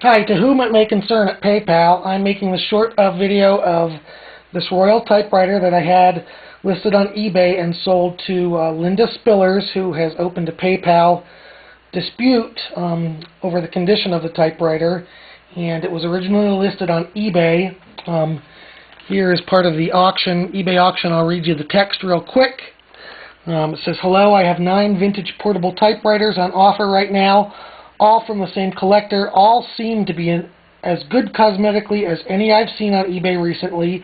Hi, to whom it may concern at PayPal, I'm making this short video of this Royal typewriter that I had listed on eBay and sold to Linda Spillers, who has opened a PayPal dispute over the condition of the typewriter, and it was originally listed on eBay. Here is part of the auction, eBay auction. I'll read you the text real quick. It says, "Hello, I have 9 vintage portable typewriters on offer right now, all from the same collector. All seem to be as good cosmetically as any I've seen on eBay recently,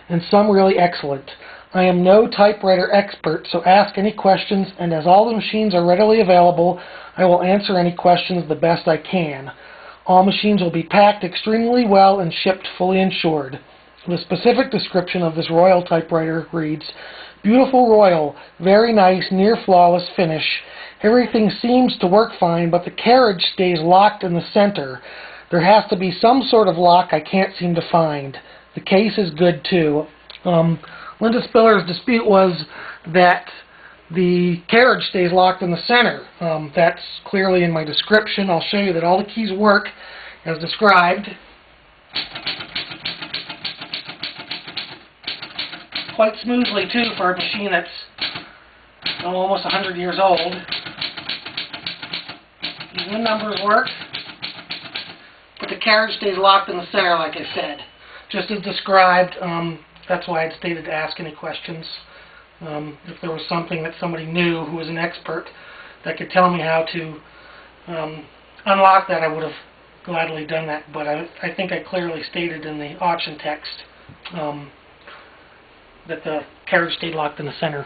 and some really excellent. I am no typewriter expert, so ask any questions, and as all the machines are readily available, I will answer any questions the best I can. All machines will be packed extremely well and shipped fully insured." The specific description of this Royal typewriter reads, "Beautiful Royal, very nice, near flawless finish. Everything seems to work fine, but the carriage stays locked in the center. There has to be some sort of lock I can't seem to find. The case is good too." Linda Spiller's dispute was that the carriage stays locked in the center. That's clearly in my description. I'll show you that all the keys work as described. Quite smoothly too for a machine that's almost 100 years old. The numbers work, but the carriage stays locked in the center, like I said, just as described. That's why I'd stated to ask any questions. If there was something that somebody knew who was an expert that could tell me how to unlock that, I would have gladly done that. But I think I clearly stated in the auction text that the carriage stayed locked in the center.